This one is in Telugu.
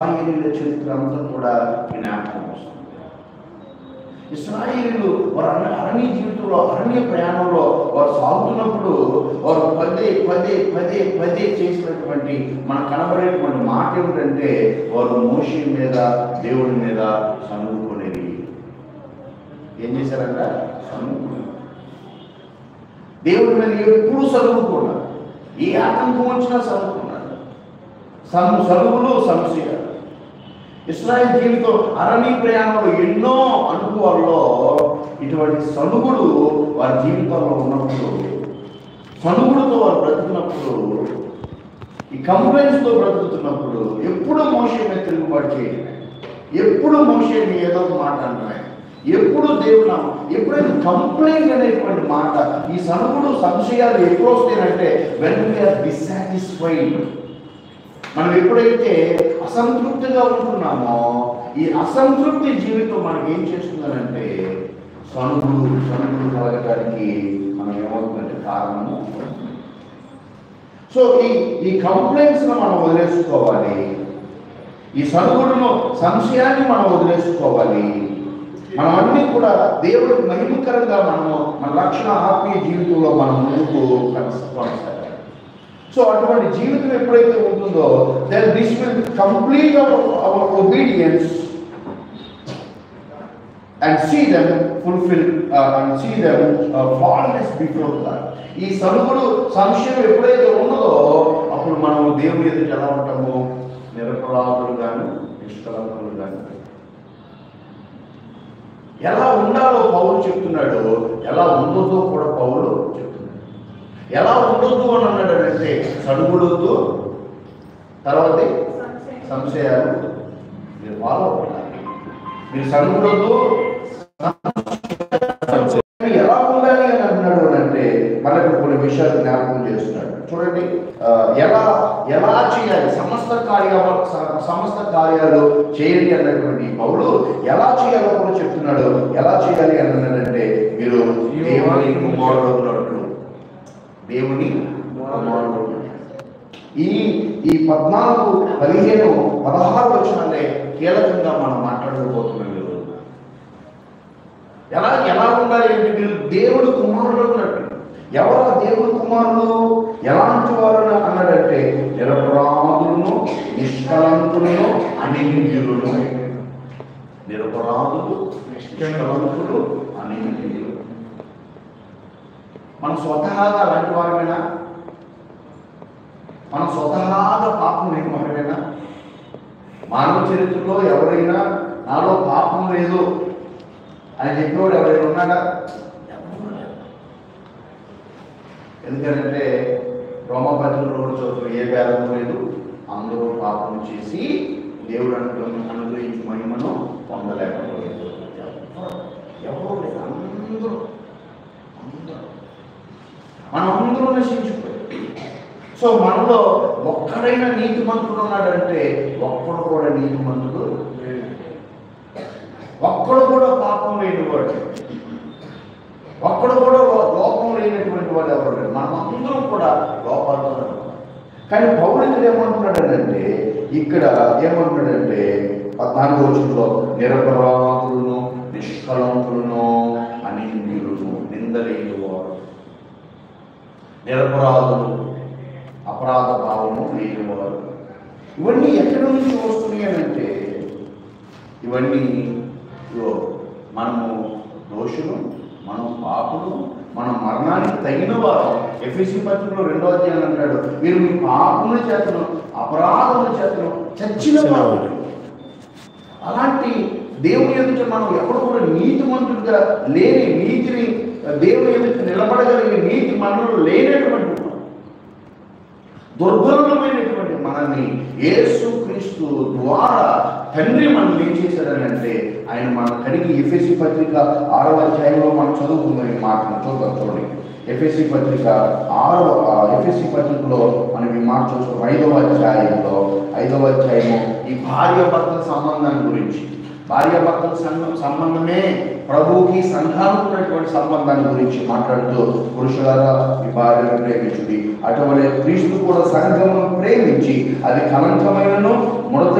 ఇశ్రాయేలీయుల చరిత్ర అంతా కూడా జ్ఞాపకం వస్తుంది. ఇశ్రాయేలీయులు వారు అరణ్య జీవితంలో, అరణ్య ప్రయాణంలో వారు సాగుతున్నప్పుడు వారు పదే పదే పదే పదే చేసినటువంటి మనకు కనబడేటువంటి మాట ఏమిటంటే, వారు మోషే మీద, దేవుడి మీద సనుగుకునేది. ఏం చేశారంట? సనుగుకున్నారు. దేవుడి మీద ఎప్పుడు సనుగుకున్నారు. ఏ ఆటంకం వచ్చినా సనుగుకున్నారు. సనుగులు సంశయాలు. ఇశ్రాయేల్ జీవితం అరణ్య ప్రయాణంలో ఎన్నో అనుభవాల్లో ఇటువంటి సనుగుడు వారి జీవితంలో ఉన్నప్పుడు, సనుగుడుతో వారు బ్రతుకున్నప్పుడు, ఈ కంప్లైంట్స్తో బ్రతుకుతున్నప్పుడు ఎప్పుడు మోషే మీద తిరుగుబాటు చేయడమే, ఎప్పుడు మోషేని ఏదో ఒక మాట అంటున్నాయి, ఎప్పుడు దేవుడు ఎప్పుడైతే కంప్లైంట్ అనేటువంటి మాట, ఈ సనుగుడు సంశయాలు ఎప్పుడు వస్తాయంటే వెన్ వీఆర్ డిస్సాటిస్ఫైడ్. మనం ఎప్పుడైతే అసంతృప్తిగా ఉంటున్నామో, ఈ అసంతృప్తి జీవితం మనకి ఏం చేస్తుందనంటే సనుగులు కలగడానికి మనం ఏమవుతుందంటే కారణము. సో ఈ కంప్లైంట్స్ను మనం వదిలేసుకోవాలి. ఈ సనుగుడును, సంశయాన్ని మనం వదిలేసుకోవాలి. మనం అన్నీ కూడా దేవుడికి మహిమకరంగా మనము మన రక్షణ ఆత్మీయ జీవితంలో మనం ముందుకు కొనసాగాలి. సో అటువంటి జీవితం ఎప్పుడైతే ఉంటుందో, then this will complete our obedience and see them fulfil and see them flawless before God. ఈ సనుగుడు సంశయం ఎప్పుడైతే ఉన్నదో అప్పుడు మనం దేవుని ఎదుట ఎలా ఉంటాము? నిరపరాధులు కానీ, నిష్కలంకులు కానీ. ఎలా ఉండాలో పౌలు చెప్తున్నాడు, ఎలా ఉండదో కూడా పౌలు చెప్తున్నాడు. ఎలా ఉండొద్దు అని అన్నాడు అంటే సనుగుడొద్దు, తర్వాత సంశయాలు. మీరు ఫాలో అవ్వాలి. మీరు సనుగుడొద్దు, ఎలా ఉండాలి అని అన్నాడు అంటే మనకు కొన్ని విషయాలు జ్ఞాపకం చేస్తున్నాడు. చూడండి, ఎలా చేయాలి, సమస్త కార్యాలు చేయండి అన్నటువంటి పౌలు ఎలా చేయాలో కూడా చెప్తున్నాడు. ఎలా చేయాలి అని అన్నాడంటే, మీరు దేవుని కుమారుడు, దేవుని కుమారుడు. ఈ 14, 15, 16 వచనాలే కీలకంగా మనం మాట్లాడకపోతున్నాం. ఎలా ఉండాలి అంటే, మీరు దేవుడు కుమారుడు అన్నట్టు. ఎవరు దేవుడు కుమారుడు? ఎలాంటి వారు అన్నాడంటే నిరపరాధులను, నిష్కలంకులను, అనింద్యులను. నిరపరాధులు, నిష్కలంకులు, అనింద్యులు. మనం స్వతహాగా అలాంటి వారమేనా? మనం స్వతహాగా పాపం లేని వారమేనా? మానవ చరిత్రలో ఎవరైనా నాలో పాపం లేదు అని చెప్పేవాడు ఎవరైనా ఉన్నాడా? ఎందుకంటే రోమపత్రికలో కూడా చదువుతున్న ఏ భేదము లేదు, అందరూ పాపం చేసి దేవుడు అనుగ్రహించి మహిమను పొందలేకపోలేదు. ఎవరు లేదు, మనం అందరూ నశించిపోయాం. సో మనలో ఒక్కడైనా నీతిమంతుడు ఉన్నాడంటే ఒక్కడు కూడా నీతిమంతుడు, ఒక్కడు కూడా పాపం లేనివాడు, ఒక్కడు కూడా లోపం లేనటువంటి వాడు ఎవరు లేడు. మనం అందరం కూడా లోపాలతో. కానీ పౌరుడు ఏమంటున్నాడంటే, ఇక్కడ ఏమంటున్నాడంటే 14వ వచనంలో నిరపరాధులను, నిష్కలంకులను, అనింద్యులను, నిందలేనివారు. నిరపరాధులు, అపరాధ భావము లేనివారు. ఇవన్నీ ఎక్కడి నుంచి వస్తున్నాయి అంటే, ఇవన్నీ మనము దోషులు, మనం పాపులు, మనం మరణానికి తగిన వారు. ఎఫెసీ పత్రికలో 2వ అధ్యాయం అంటాడు, మీరు మీ పాపముల చేతను, అపరాధముల చేతను చచ్చిన వారు. అలాంటి దేవుని ఎదుట మనం ఎప్పుడు కూడా నీతిమంతుడిగా లేని, నీతిని దేవుని ఎదుట నిలబడగలిగే నీతి మనలో లేనటువంటి దుర్బలమైనటువంటి మనల్ని యేసుక్రీస్తు ద్వారా తండ్రి మనల్ని ఏం చేశాడని అంటే, ఆయన మన కడిగి ఎఫెసీ పత్రిక 6వ అధ్యాయంలో మనం చదువుకున్న ఈ మాటను చూడండి. ఎఫెసీ పత్రికలో మనం ఈ మాట చూస్తాం. 5వ అధ్యాయము ఈ భార్యాభర్తల సంబంధాన్ని గురించి, భార్యాభర్తల సంబంధమే ప్రభువుకి సంఘానికి ఉన్నటువంటి సంబంధాన్ని గురించి మాట్లాడుతూ, పురుషులారా మీ భార్యను ప్రేమించుడి, అటువంటి క్రీస్తు కూడా సంఘమును ప్రేమించి అది కలంకమైనను ముడత